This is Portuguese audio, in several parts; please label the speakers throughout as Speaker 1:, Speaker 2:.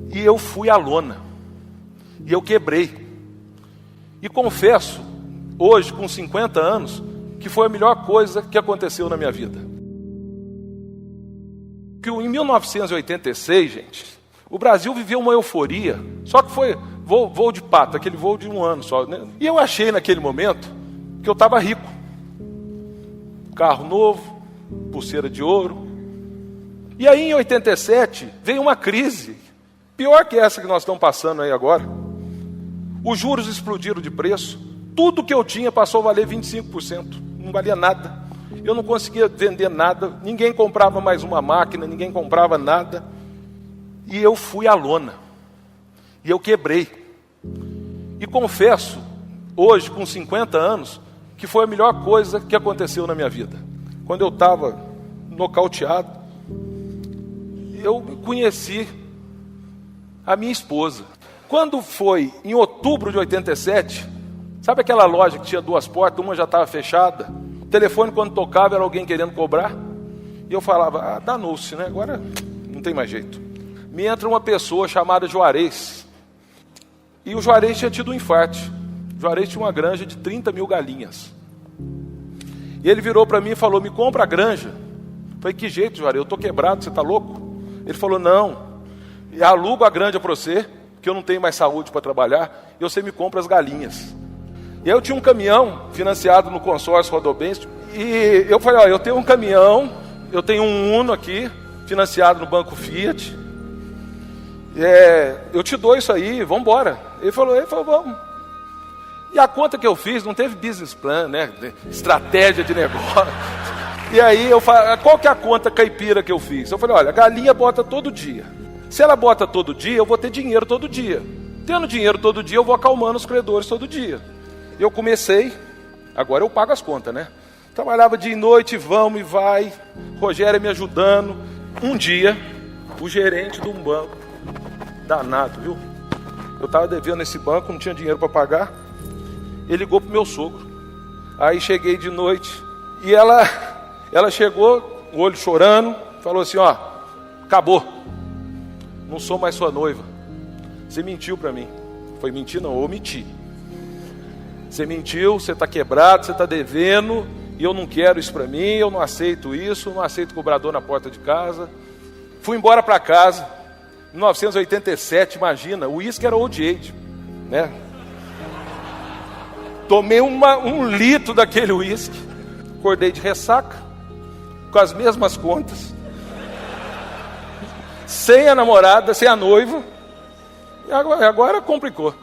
Speaker 1: E eu fui à lona. E eu quebrei. E confesso, hoje, com 50 anos, que foi a melhor coisa que aconteceu na minha vida. Que em 1986, gente, o Brasil viveu uma euforia. Só que foi voo de pato, aquele voo de um ano só, né? E eu achei naquele momento que eu estava rico. Carro novo, pulseira de ouro. E aí em 87 veio uma crise, pior que essa que nós estamos passando aí agora. Os juros explodiram de preço. Tudo que eu tinha passou a valer 25%. Não valia nada. Eu não conseguia vender nada. Ninguém comprava mais uma máquina, ninguém comprava nada. E eu fui à lona. E eu quebrei. E confesso, hoje, com 50 anos, que foi a melhor coisa que aconteceu na minha vida. Quando eu estava nocauteado, eu conheci a minha esposa. Quando foi em outubro de 87, sabe aquela loja que tinha duas portas, uma já estava fechada? O telefone, quando tocava, era alguém querendo cobrar. E eu falava, danou-se, né? Agora não tem mais jeito. Me entra uma pessoa chamada Juarez. E o Juarez tinha tido um infarto. O Juarez tinha uma granja de 30 mil galinhas. E ele virou para mim e falou, me compra a granja. Eu falei, que jeito, Juarez? Eu estou quebrado, você está louco? Ele falou, não, eu alugo a granja para você, que eu não tenho mais saúde para trabalhar, e você me compra as galinhas. E aí eu tinha um caminhão financiado no consórcio Rodobens, e eu falei, eu tenho um caminhão, eu tenho um Uno aqui, financiado no Banco Fiat, eu te dou isso aí, vamos embora. Ele falou, vamos. E a conta que eu fiz, não teve business plan, né? Estratégia de negócio. E aí eu falei, qual que é a conta caipira que eu fiz? Eu falei, olha, a galinha bota todo dia. Se ela bota todo dia, eu vou ter dinheiro todo dia. Tendo dinheiro todo dia, eu vou acalmando os credores todo dia. Eu comecei, agora eu pago as contas, né? Trabalhava dia e noite, vamos e vai. Rogério me ajudando. Um dia, o gerente de um banco, danado, viu? Eu estava devendo esse banco, não tinha dinheiro para pagar. Ele ligou pro meu sogro. Aí cheguei de noite e ela chegou, o olho chorando, falou assim, acabou. Não sou mais sua noiva. Você mentiu para mim. Foi mentir? Não, eu omiti. Você mentiu, você está quebrado, você está devendo, e eu não quero isso para mim, eu não aceito isso, não aceito cobrador na porta de casa. Fui embora para casa. 1987, imagina, o uísque era old age, né? Tomei um litro daquele uísque, acordei de ressaca, com as mesmas contas, sem a namorada, sem a noiva, e agora complicou.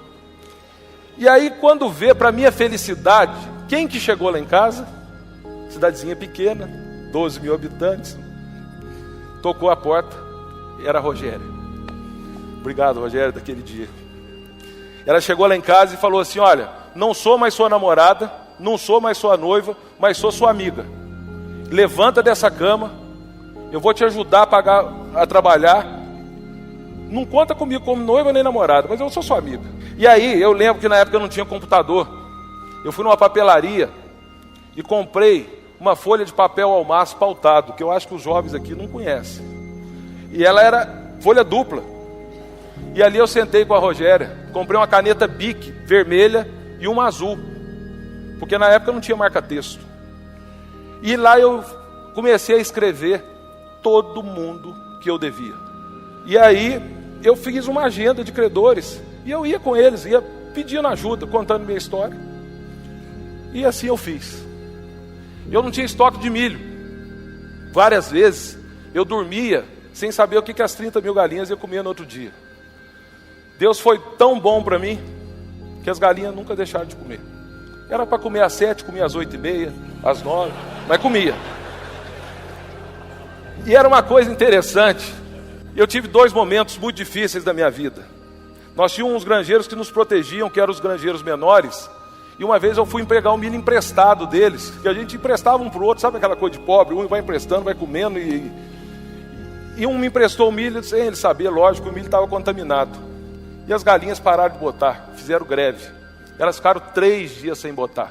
Speaker 1: E aí quando vê, para minha felicidade, quem que chegou lá em casa? Cidadezinha pequena, 12 mil habitantes, tocou a porta, era a Rogéria. Obrigado, Rogério, daquele dia. Ela chegou lá em casa e falou assim, olha, não sou mais sua namorada, não sou mais sua noiva, mas sou sua amiga. Levanta dessa cama, eu vou te ajudar a trabalhar. Não conta comigo como noiva nem namorada, mas eu sou sua amiga. E aí, eu lembro que na época eu não tinha computador. Eu fui numa papelaria e comprei uma folha de papel almaço pautado, que eu acho que os jovens aqui não conhecem. E ela era folha dupla. E ali eu sentei com a Rogéria, comprei uma caneta Bic vermelha e uma azul, porque na época não tinha marca-texto. E lá eu comecei a escrever todo mundo que eu devia. E aí eu fiz uma agenda de credores, e eu ia com eles, ia pedindo ajuda, contando minha história. E assim eu fiz. Eu não tinha estoque de milho. Várias vezes eu dormia sem saber o que as 30 mil galinhas iam comer no outro dia. Deus foi tão bom para mim, que as galinhas nunca deixaram de comer. Era para comer às 7, comia às 8h30, às 9, mas comia. E era uma coisa interessante. Eu tive 2 momentos muito difíceis da minha vida. Nós tínhamos uns granjeiros que nos protegiam, que eram os granjeiros menores. E uma vez eu fui pegar um milho emprestado deles, que a gente emprestava um para o outro, sabe aquela coisa de pobre? Um vai emprestando, vai comendo, e um me emprestou o milho, sem ele saber, lógico, o milho estava contaminado. E as galinhas pararam de botar, fizeram greve. Elas ficaram 3 dias sem botar.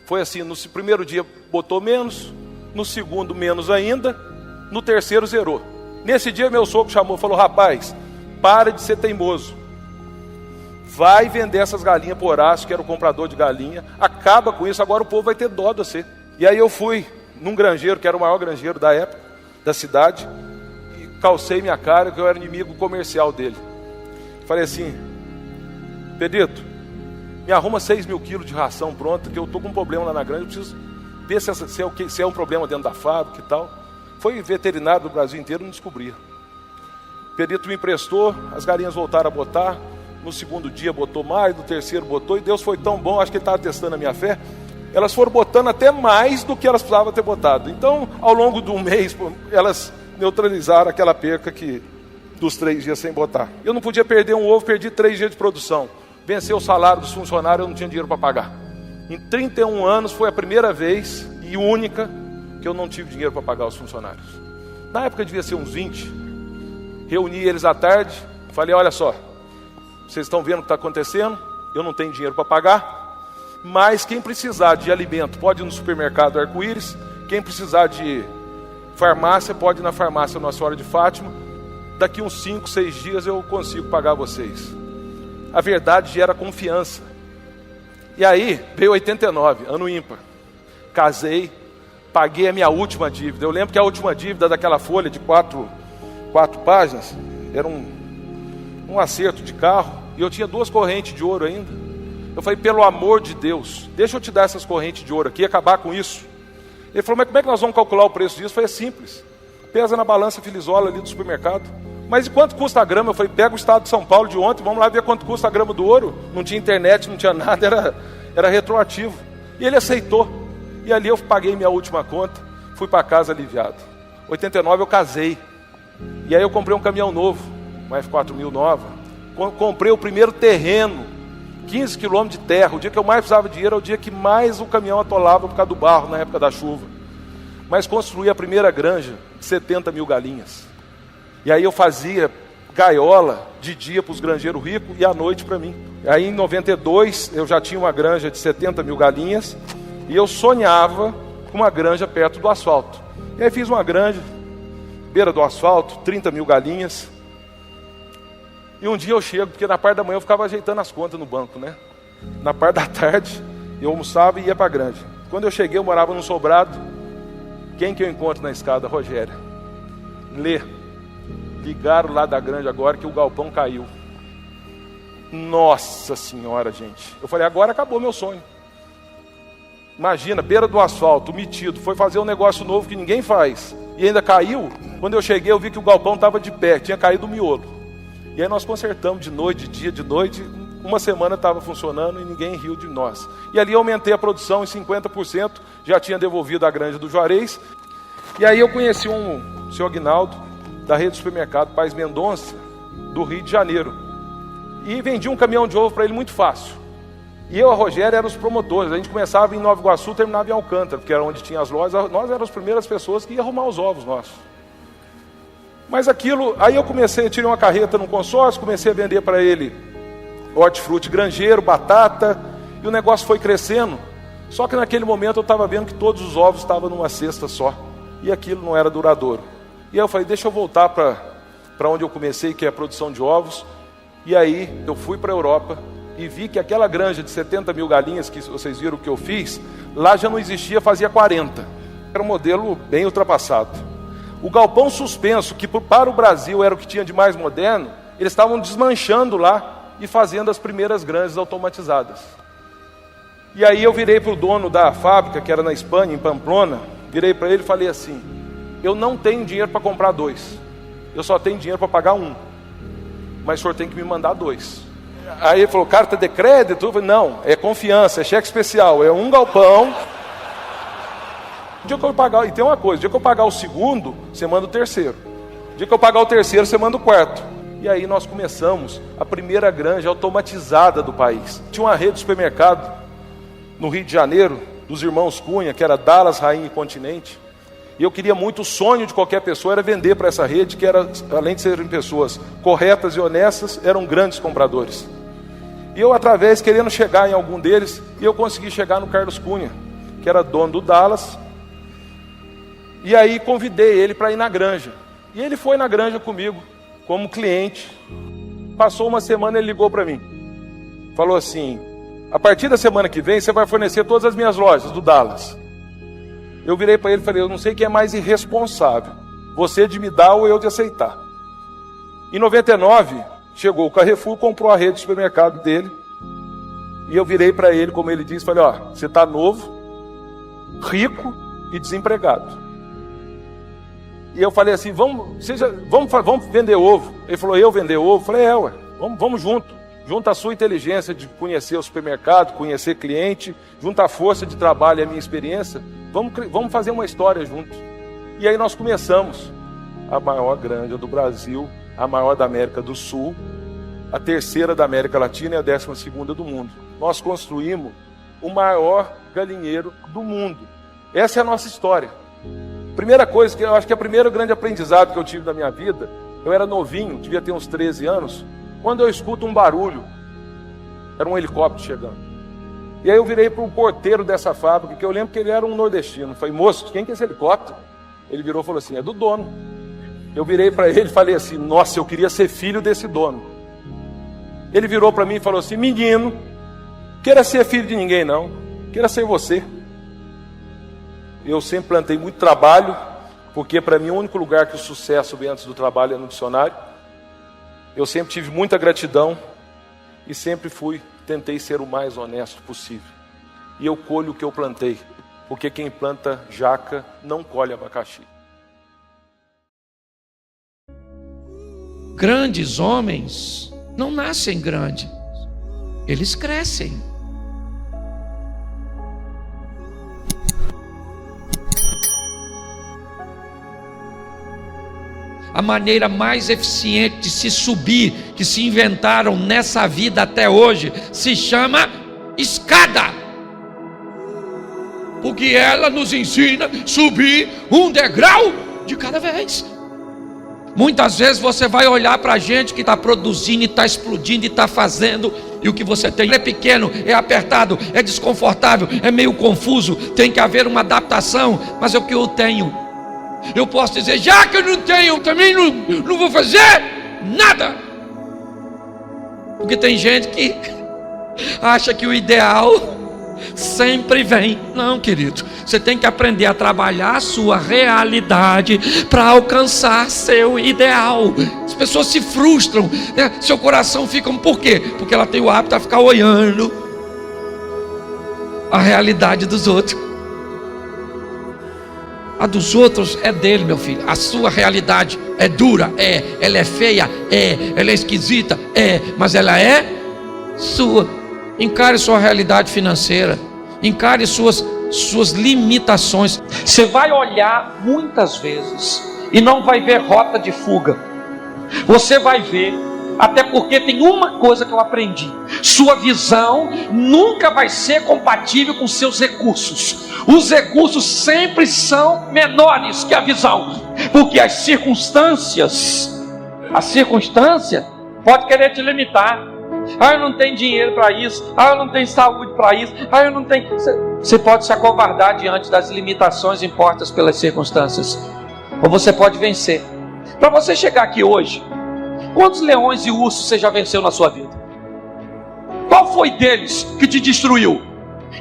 Speaker 1: Foi assim, no primeiro dia botou menos, no segundo menos ainda, no terceiro zerou. Nesse dia meu sogro chamou e falou, rapaz, para de ser teimoso. Vai vender essas galinhas por Horácio, que era o comprador de galinha. Acaba com isso, agora o povo vai ter dó de você. E aí eu fui num granjeiro, que era o maior granjeiro da época, da cidade, e calcei minha cara, que eu era inimigo comercial dele. Falei assim: Pedrito, me arruma 6 mil quilos de ração pronta, que eu estou com um problema lá na granja, eu preciso ver se é um problema dentro da fábrica e tal. Foi veterinário do Brasil inteiro, não descobria. Pedrito me emprestou, as galinhas voltaram a botar. No segundo dia botou mais, no terceiro botou, e Deus foi tão bom, acho que ele estava testando a minha fé. Elas foram botando até mais do que elas precisavam ter botado. Então, ao longo de um mês, elas neutralizaram aquela perca dos 3 dias sem botar. Eu não podia perder um ovo, perdi 3 dias de produção. Venceu o salário dos funcionários, eu não tinha dinheiro para pagar. Em 31 anos foi a primeira vez e única que eu não tive dinheiro para pagar os funcionários. Na época devia ser uns 20. Reuni eles à tarde, falei: olha só, vocês estão vendo o que está acontecendo, eu não tenho dinheiro para pagar, mas quem precisar de alimento pode ir no supermercado Arco-Íris, quem precisar de farmácia pode ir na farmácia Nossa Senhora de Fátima, daqui uns 5, 6 dias eu consigo pagar vocês. A verdade gera confiança. E aí veio 89, ano ímpar, casei, paguei a minha última dívida. Eu lembro que a última dívida daquela folha de 4 páginas era um acerto de carro, e eu tinha 2 correntes de ouro ainda. Eu falei: pelo amor de Deus, deixa eu te dar essas correntes de ouro aqui e acabar com isso. Ele falou: mas como é que nós vamos calcular o preço disso? Eu falei: é simples, pesa na balança Filizola ali do supermercado. Mas e quanto custa a grama? Eu falei: pega o estado de São Paulo de ontem, vamos lá ver quanto custa a grama do ouro. Não tinha internet, não tinha nada, era retroativo. E ele aceitou, e ali eu paguei minha última conta, fui para casa aliviado. 89 eu casei, e aí eu comprei um caminhão novo, uma F4000 nova. Comprei o primeiro terreno, 15 quilômetros de terra. O dia que eu mais precisava de dinheiro é o dia que mais o caminhão atolava por causa do barro, na época da chuva. Mas construí a primeira granja de 70 mil galinhas. E aí eu fazia gaiola de dia para os granjeiros ricos e à noite para mim. Aí em 92 eu já tinha uma granja de 70 mil galinhas e eu sonhava com uma granja perto do asfalto. E aí fiz uma granja, beira do asfalto, 30 mil galinhas. E um dia eu chego, porque na parte da manhã eu ficava ajeitando as contas no banco, né? Na parte da tarde eu almoçava e ia para a granja. Quando eu cheguei, eu morava num sobrado. Quem que eu encontro na escada? Rogéria. Ligaram lá da granja agora que o galpão caiu. Nossa senhora, gente. Eu falei: agora acabou meu sonho. Imagina, beira do asfalto, metido, foi fazer um negócio novo que ninguém faz, e ainda caiu. Quando eu cheguei, eu vi que o galpão estava de pé, tinha caído o miolo. E aí nós consertamos de noite, de dia, de noite. Uma semana estava funcionando e ninguém riu de nós. E ali eu aumentei a produção em 50%, já tinha devolvido a granja do Juarez. E aí eu conheci um senhor Aguinaldo, da rede de supermercado Paz Mendonça, do Rio de Janeiro. E vendi um caminhão de ovo para ele muito fácil. E eu e a Rogéria éramos os promotores. A gente começava em Nova Iguaçu, terminava em Alcântara, porque era onde tinha as lojas. Nós éramos as primeiras pessoas que iam arrumar os ovos nossos. Mas aquilo, aí eu tirei uma carreta num consórcio, comecei a vender para ele hortifruti granjeiro, batata, e o negócio foi crescendo. Só que naquele momento eu estava vendo que todos os ovos estavam numa cesta só, e aquilo não era duradouro. E aí eu falei: deixa eu voltar para onde eu comecei, que é a produção de ovos. E aí eu fui para a Europa e vi que aquela granja de 70 mil galinhas, que vocês viram que eu fiz, lá já não existia, fazia 40. Era um modelo bem ultrapassado. O galpão suspenso, que para o Brasil era o que tinha de mais moderno, eles estavam desmanchando lá e fazendo as primeiras granjas automatizadas. E aí eu virei para o dono da fábrica, que era na Espanha, em Pamplona, virei para ele e falei assim: eu não tenho dinheiro para comprar 2, eu só tenho dinheiro para pagar 1, mas o senhor tem que me mandar 2. Aí ele falou: carta de crédito? Eu falei: não, é confiança, é cheque especial, é um galpão. O dia que eu pagar, e tem uma coisa: o dia que eu pagar o segundo, você manda o terceiro. O dia que eu pagar o terceiro, você manda o quarto. E aí nós começamos a primeira granja automatizada do país. Tinha uma rede de supermercado no Rio de Janeiro, dos irmãos Cunha, que era Dallas, Rainha e Continente. E eu queria muito, o sonho de qualquer pessoa era vender para essa rede, que era, além de serem pessoas corretas e honestas, eram grandes compradores. E eu, através, querendo chegar em algum deles, e eu consegui chegar no Carlos Cunha, que era dono do Dallas. E aí convidei ele para ir na granja. E ele foi na granja comigo, como cliente. passou uma semana, ele ligou para mim. Falou assim: a partir da semana que vem, você vai fornecer todas as minhas lojas do Dallas. Eu virei para ele e falei: eu não sei quem é mais irresponsável, você de me dar ou eu de aceitar. Em 99, chegou o Carrefour, comprou a rede de supermercado dele. E eu virei para ele, como ele disse, falei: ó, você está novo, rico e desempregado. E eu falei assim: vamos vender ovo. Ele falou: eu vender ovo? Eu falei: ué, vamos junto. Junta a sua inteligência de conhecer o supermercado, conhecer cliente, junta a força de trabalho e a minha experiência, vamos fazer uma história juntos. E aí nós começamos a maior granja do Brasil, a maior da América do Sul, a terceira da América Latina e a 12ª do mundo. Nós construímos o maior galinheiro do mundo. Essa é a nossa história. Primeira coisa, que eu acho que é o primeiro grande aprendizado que eu tive na minha vida, eu era novinho, devia ter uns 13 anos, quando eu escuto um barulho, era um helicóptero chegando. E aí eu virei para um porteiro dessa fábrica, que eu lembro que ele era um nordestino. Falei: moço, quem que é esse helicóptero? Ele virou e falou assim: é do dono. Eu virei para ele e falei assim: nossa, eu queria ser filho desse dono. Ele virou para mim e falou assim: menino, queira ser filho de ninguém não, queira ser você. Eu sempre plantei muito trabalho, porque para mim o único lugar que o sucesso vem antes do trabalho é no dicionário. Eu sempre tive muita gratidão e sempre tentei ser o mais honesto possível. E eu colho o que eu plantei, porque quem planta jaca não colhe abacaxi.
Speaker 2: Grandes homens não nascem grandes, eles crescem. A maneira mais eficiente de se subir, que se inventaram nessa vida até hoje, se chama escada. Porque ela nos ensina a subir um degrau de cada vez. Muitas vezes você vai olhar para a gente que está produzindo, e está explodindo, e está fazendo, e o que você tem é pequeno, é apertado, é desconfortável, é meio confuso, tem que haver uma adaptação, mas é o que eu tenho. Eu posso dizer: já que eu não tenho, também não vou fazer nada. Porque tem gente que acha que o ideal sempre vem. Não, querido, você tem que aprender a trabalhar a sua realidade para alcançar seu ideal. As pessoas se frustram, né? Seu coração fica, por quê? Porque ela tem o hábito de ficar olhando a realidade dos outros. A dos outros é dele, meu filho. A sua realidade é dura, ela é feia, ela é esquisita, mas ela é sua. Encare sua realidade financeira, encare suas limitações. Você vai olhar muitas vezes e não vai ver rota de fuga. Você vai ver, até porque tem uma coisa que eu aprendi: sua visão nunca vai ser compatível com seus recursos. Os recursos sempre são menores que a visão, porque a circunstância pode querer te limitar. Eu não tenho dinheiro para isso, eu não tenho saúde para isso, eu não tenho. Você pode se acovardar diante das limitações impostas pelas circunstâncias, ou você pode vencer. Para você chegar aqui hoje, quantos leões e ursos você já venceu na sua vida? Qual foi deles que te destruiu?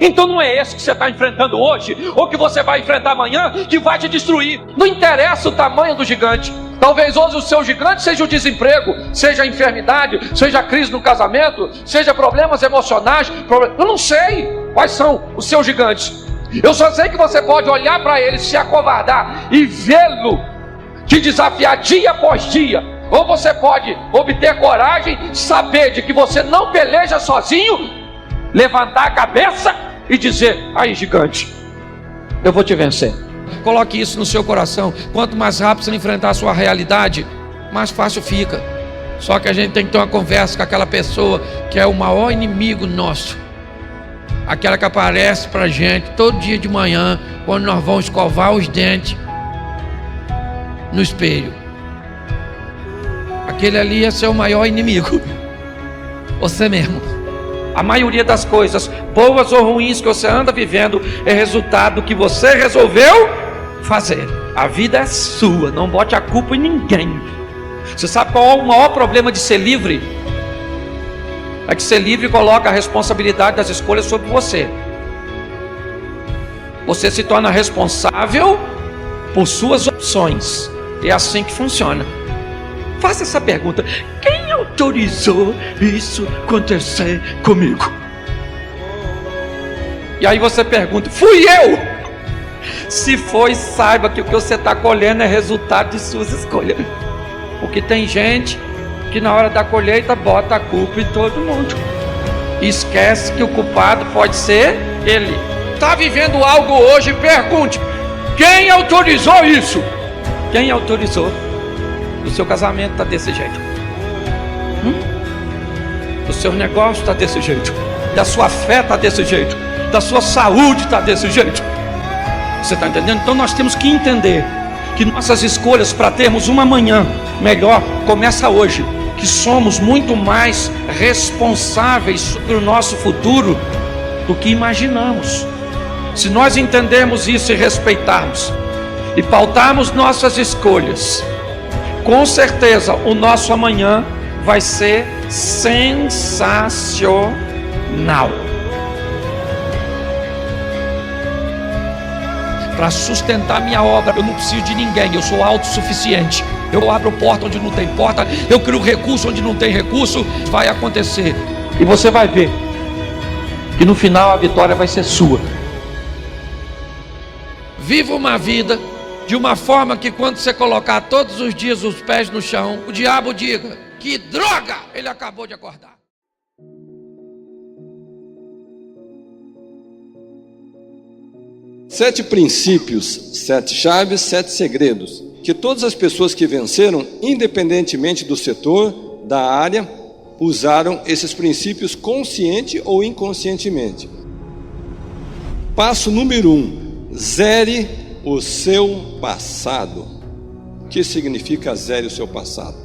Speaker 2: Então não é esse que você está enfrentando hoje, ou que você vai enfrentar amanhã, que vai te destruir. Não interessa o tamanho do gigante. Talvez hoje o seu gigante seja o desemprego, seja a enfermidade, seja a crise no casamento, seja problemas emocionais. Eu não sei quais são os seus gigantes. Eu só sei que você pode olhar para ele, se acovardar e vê-lo te desafiar dia após dia. Ou você pode obter coragem, saber de que você não peleja sozinho, levantar a cabeça e dizer: aí, gigante, eu vou te vencer. Coloque isso no seu coração. Quanto mais rápido você enfrentar a sua realidade, mais fácil fica. Só que a gente tem que ter uma conversa com aquela pessoa que é o maior inimigo nosso, aquela que aparece pra gente todo dia de manhã, quando nós vamos escovar os dentes no espelho. Aquele ali é seu maior inimigo, você mesmo. A maioria das coisas, boas ou ruins, que você anda vivendo é resultado do que você resolveu fazer. A vida é sua, não bote a culpa em ninguém. Você sabe qual é o maior problema de ser livre? É que ser livre coloca a responsabilidade das escolhas sobre você. Você se torna responsável por suas opções. É assim que funciona. Faça essa pergunta: quem autorizou isso acontecer comigo? E aí você pergunta: fui eu? Se foi, saiba que o que você está colhendo é resultado de suas escolhas. Porque tem gente que na hora da colheita bota a culpa em todo mundo e esquece que o culpado pode ser ele. Está vivendo algo hoje? Pergunte: quem autorizou isso? Quem autorizou? O seu casamento está desse jeito. O seu negócio está desse jeito. Da sua fé está desse jeito. Da sua saúde está desse jeito. Você está entendendo? Então nós temos que entender que nossas escolhas para termos uma manhã melhor começa hoje. Que somos muito mais responsáveis sobre o nosso futuro do que imaginamos. Se nós entendermos isso e respeitarmos e pautarmos nossas escolhas, com certeza o nosso amanhã vai ser sensacional. Para sustentar minha obra, eu não preciso de ninguém, eu sou autossuficiente. Eu abro porta onde não tem porta, eu crio recurso onde não tem recurso. Vai acontecer, e você vai ver que no final a vitória vai ser sua. Viva uma vida de uma forma que quando você colocar todos os dias os pés no chão, o diabo diga: que droga, ele acabou de acordar.
Speaker 3: Sete princípios, 7 chaves, 7 segredos, que todas as pessoas que venceram, independentemente do setor, da área, usaram esses princípios consciente ou inconscientemente. Passo número 1, zere o seu passado. O que significa zere o seu passado?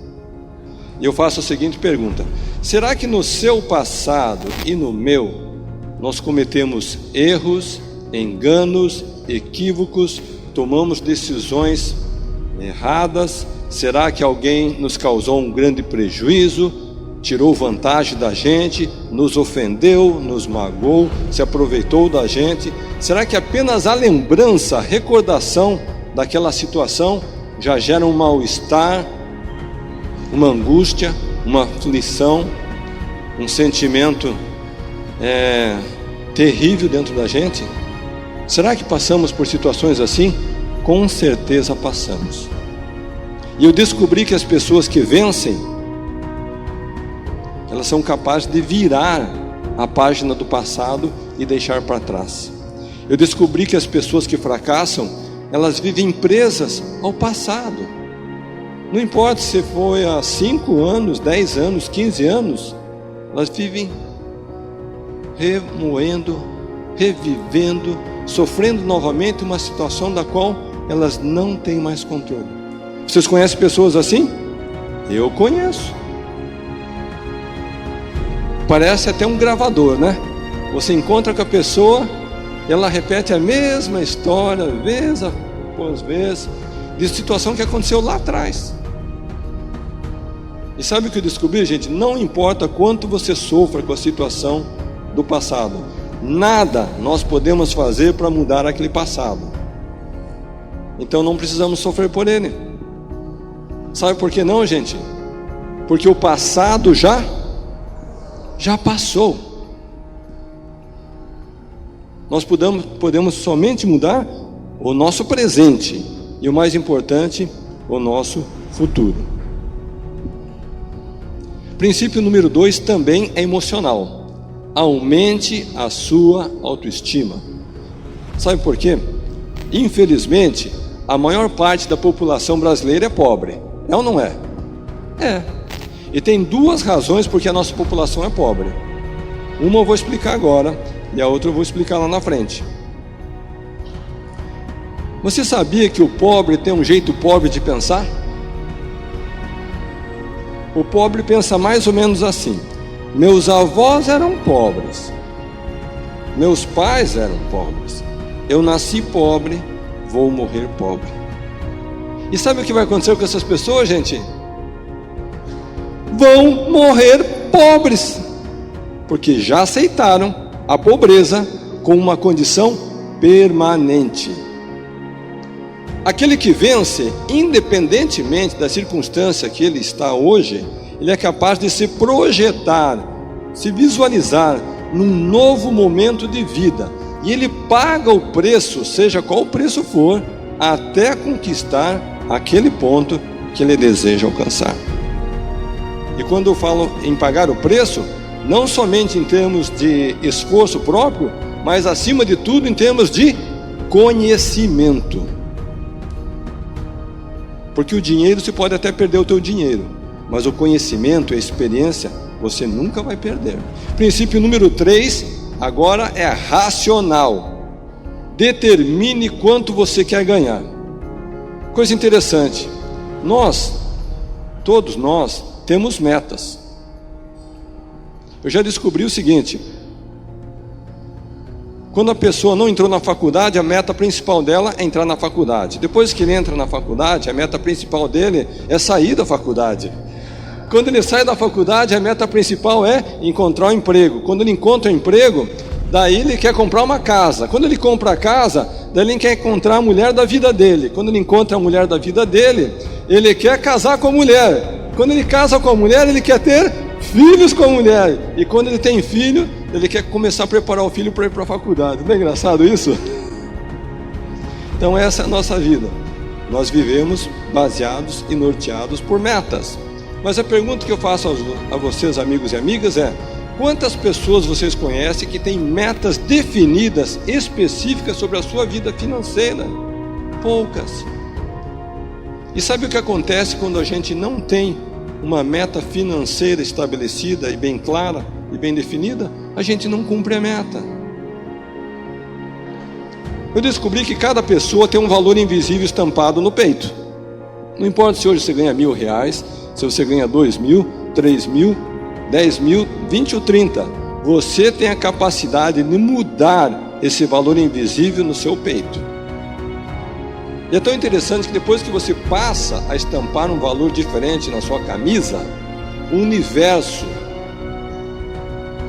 Speaker 3: E eu faço a seguinte pergunta: será que no seu passado e no meu, nós cometemos erros, enganos, equívocos, tomamos decisões erradas? Será que alguém nos causou um grande prejuízo, tirou vantagem da gente, nos ofendeu, nos magoou, se aproveitou da gente? Será que apenas a lembrança, a recordação daquela situação já gera um mal-estar, uma angústia, uma aflição, um sentimento terrível dentro da gente? Será que passamos por situações assim? Com certeza passamos. E eu descobri que as pessoas que vencem, elas são capazes de virar a página do passado e deixar para trás. Eu descobri que as pessoas que fracassam, elas vivem presas ao passado. Não importa se foi há 5 anos, 10 anos, 15 anos, elas vivem remoendo, revivendo, sofrendo novamente uma situação da qual elas não têm mais controle. Vocês conhecem pessoas assim? Eu conheço. Parece até um gravador, né? Você encontra com a pessoa, ela repete a mesma história, vez após vez, de situação que aconteceu lá atrás. E sabe o que eu descobri, gente? Não importa quanto você sofra com a situação do passado, nada nós podemos fazer para mudar aquele passado. Então não precisamos sofrer por ele. Sabe por que não, gente? Porque o passado já passou. Nós podemos somente mudar o nosso presente e, o mais importante, o nosso futuro. Princípio número 2 também é emocional. Aumente a sua autoestima. Sabe por quê? Infelizmente, a maior parte da população brasileira é pobre. É ou não é? É. E tem 2 razões porque a nossa população é pobre. Uma eu vou explicar agora e a outra eu vou explicar lá na frente. Você sabia que o pobre tem um jeito pobre de pensar? O pobre pensa mais ou menos assim: meus avós eram pobres, meus pais eram pobres, eu nasci pobre, vou morrer pobre. E sabe o que vai acontecer com essas pessoas, gente? Vão morrer pobres. porque já aceitaram a pobreza como uma condição permanente. Aquele que vence, independentemente da circunstância que ele está hoje, ele é capaz de se projetar, se visualizar num novo momento de vida. E ele paga o preço, seja qual o preço for, até conquistar aquele ponto que ele deseja alcançar. E quando eu falo em pagar o preço, não somente em termos de esforço próprio, mas acima de tudo em termos de conhecimento. Porque o dinheiro, você pode até perder o teu dinheiro, mas o conhecimento e a experiência você nunca vai perder. Princípio número 3, agora é racional. Determine quanto você quer ganhar. Coisa interessante, todos nós temos metas. Eu já descobri o seguinte: quando a pessoa não entrou na faculdade, a meta principal dela é entrar na faculdade. Depois que ele entra na faculdade, a meta principal dele é sair da faculdade. Quando ele sai da faculdade, a meta principal é encontrar um emprego. Quando ele encontra um emprego, daí ele quer comprar uma casa. Quando ele compra a casa, daí ele quer encontrar a mulher da vida dele. Quando ele encontra a mulher da vida dele, ele quer casar com a mulher. Quando ele casa com a mulher, ele quer ter filhos com a mulher. E quando ele tem filho, ele quer começar a preparar o filho para ir para a faculdade. Não é engraçado isso? Então essa é a nossa vida. Nós vivemos baseados e norteados por metas. Mas a pergunta que eu faço a vocês, amigos e amigas, é: quantas pessoas vocês conhecem que têm metas definidas, específicas sobre a sua vida financeira? Poucas. E sabe o que acontece quando a gente não tem uma meta financeira estabelecida e bem clara e bem definida? A gente não cumpre a meta. Eu descobri que cada pessoa tem um valor invisível estampado no peito. Não importa se hoje você ganha R$1.000, se você ganha 2.000, 3.000, 10.000, 20 ou 30, você tem a capacidade de mudar esse valor invisível no seu peito. E é tão interessante que depois que você passa a estampar um valor diferente na sua camisa, o universo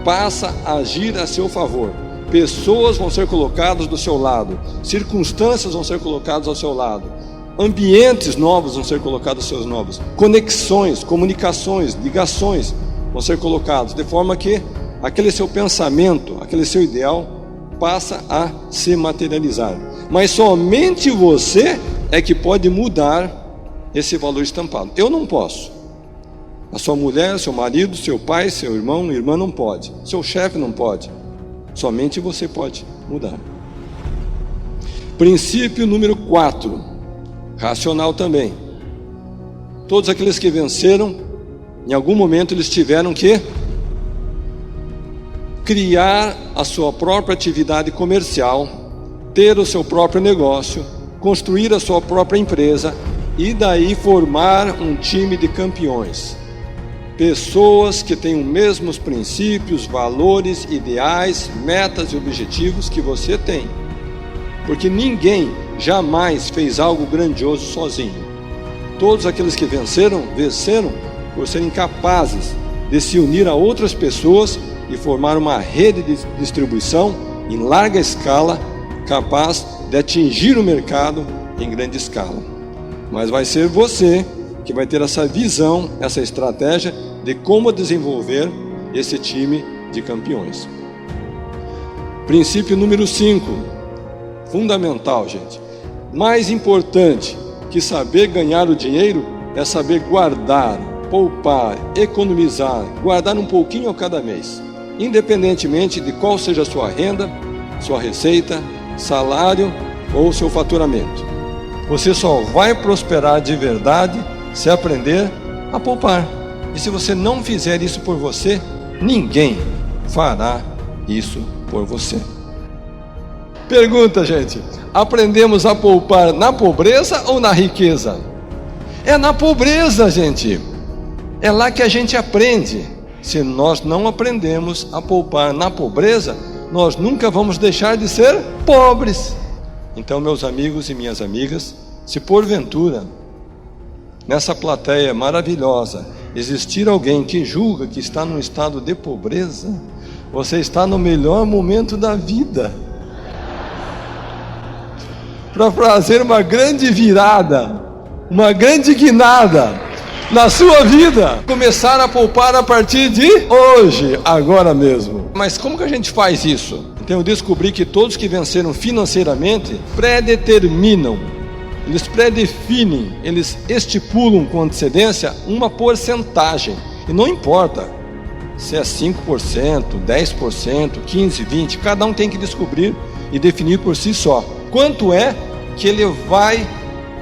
Speaker 3: passa a agir a seu favor. Pessoas vão ser colocadas do seu lado, circunstâncias vão ser colocadas ao seu lado, ambientes novos vão ser colocados aos seus novos, conexões, comunicações, ligações vão ser colocados, de forma que aquele seu pensamento, aquele seu ideal passa a se materializar. Mas somente você é que pode mudar esse valor estampado. Eu não posso. A sua mulher, seu marido, seu pai, seu irmão, irmã não pode. Seu chefe não pode. Somente você pode mudar. Princípio número 4, racional também. Todos aqueles que venceram, em algum momento eles tiveram que criar a sua própria atividade comercial, ter o seu próprio negócio, construir a sua própria empresa e daí formar um time de campeões. Pessoas que têm os mesmos princípios, valores, ideais, metas e objetivos que você tem. Porque ninguém jamais fez algo grandioso sozinho. Todos aqueles que venceram por serem capazes de se unir a outras pessoas e formar uma rede de distribuição em larga escala, capaz de atingir o mercado em grande escala. Mas vai ser você que vai ter essa visão, essa estratégia de como desenvolver esse time de campeões. Princípio número 5, fundamental, gente. Mais importante que saber ganhar o dinheiro é saber guardar, poupar, economizar, guardar um pouquinho a cada mês, independentemente de qual seja a sua renda, sua receita, salário ou seu faturamento. Você só vai prosperar de verdade se aprender a poupar. E se você não fizer isso por você, ninguém fará isso por você. Pergunta, gente: aprendemos a poupar na pobreza ou na riqueza? É na pobreza, gente. É lá que a gente aprende. Se nós não aprendemos a poupar na pobreza, nós nunca vamos deixar de ser pobres. Então, meus amigos e minhas amigas, se porventura nessa plateia maravilhosa existir alguém que julga que está num estado de pobreza, você está no melhor momento da vida para fazer uma grande virada, uma grande guinada na sua vida. Começar a poupar a partir de hoje, agora mesmo. Mas como que a gente faz isso? Então eu descobri que todos que venceram financeiramente predeterminam, eles predefinem, eles estipulam com antecedência uma porcentagem. E não importa se é 5%, 10%, 15%, 20%, cada um tem que descobrir e definir por si só quanto é que ele vai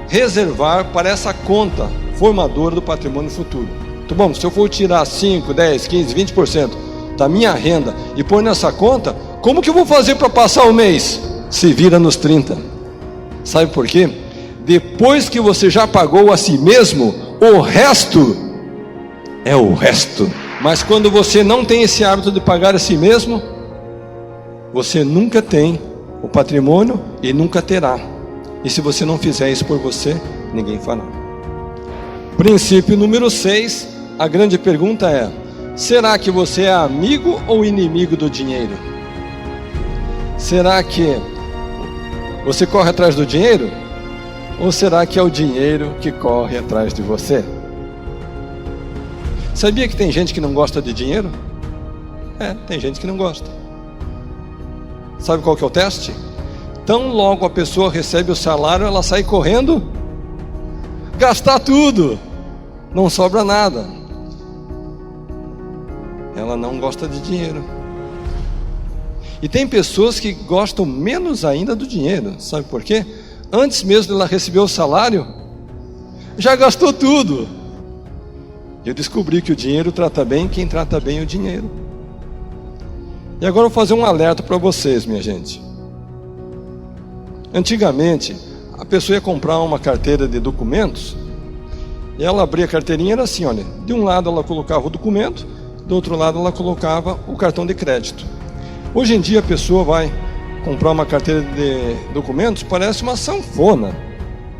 Speaker 3: reservar para essa conta formadora do patrimônio futuro. Então, bom, se eu for tirar 5, 10, 15, 20% da minha renda e pôr nessa conta, como que eu vou fazer para passar o mês? Se vira nos 30. Sabe por quê? Depois que você já pagou a si mesmo, o resto é o resto. Mas quando você não tem esse hábito de pagar a si mesmo, você nunca tem o patrimônio e nunca terá. E se você não fizer isso por você, ninguém fará. Princípio número 6, a grande pergunta é: será que você é amigo ou inimigo do dinheiro? Será que você corre atrás do dinheiro? Ou será que é o dinheiro que corre atrás de você? Sabia que tem gente que não gosta de dinheiro? Tem gente que não gosta. Sabe qual que é o teste? Tão logo a pessoa recebe o salário, ela sai correndo, gastar tudo, não sobra nada. Ela não gosta de dinheiro. E tem pessoas que gostam menos ainda do dinheiro. Sabe por quê? Antes mesmo de ela receber o salário, já gastou tudo. Eu descobri que o dinheiro trata bem quem trata bem o dinheiro. E agora eu vou fazer um alerta para vocês, minha gente. Antigamente, a pessoa ia comprar uma carteira de documentos e ela abria a carteirinha, era assim, olha, de um lado ela colocava o documento, do outro lado ela colocava o cartão de crédito. Hoje em dia a pessoa vai comprar uma carteira de documentos, parece uma sanfona.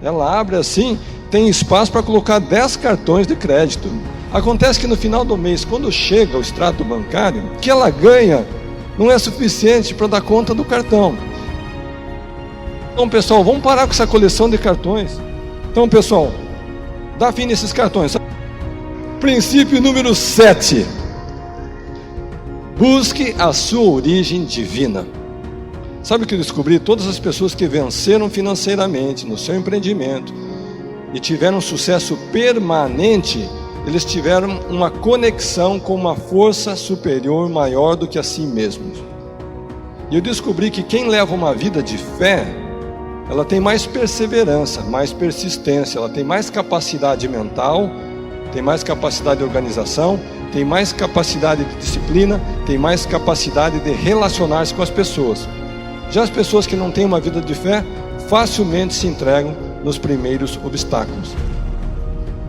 Speaker 3: Ela abre assim, tem espaço para colocar 10 cartões de crédito. Acontece que no final do mês, quando chega o extrato bancário, o que ela ganha não é suficiente para dar conta do cartão. Então, pessoal, vamos parar com essa coleção de cartões. Então, pessoal, dá fim nesses cartões. Princípio número 7. Busque a sua origem divina. Sabe o que eu descobri? Todas as pessoas que venceram financeiramente no seu empreendimento e tiveram sucesso permanente, eles tiveram uma conexão com uma força superior maior do que a si mesmos. E eu descobri que quem leva uma vida de fé, ela tem mais perseverança, mais persistência, ela tem mais capacidade mental, tem mais capacidade de organização, tem mais capacidade de disciplina, tem mais capacidade de relacionar-se com as pessoas. Já as pessoas que não têm uma vida de fé, facilmente se entregam nos primeiros obstáculos.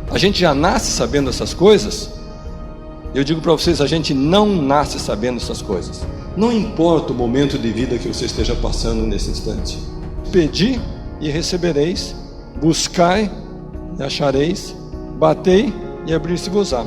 Speaker 3: A gente já nasce sabendo essas coisas? Eu digo para vocês, a gente não nasce sabendo essas coisas. Não importa o momento de vida que você esteja passando nesse instante. Pedi e recebereis, buscai e achareis, batei e abrir-se-vos-á.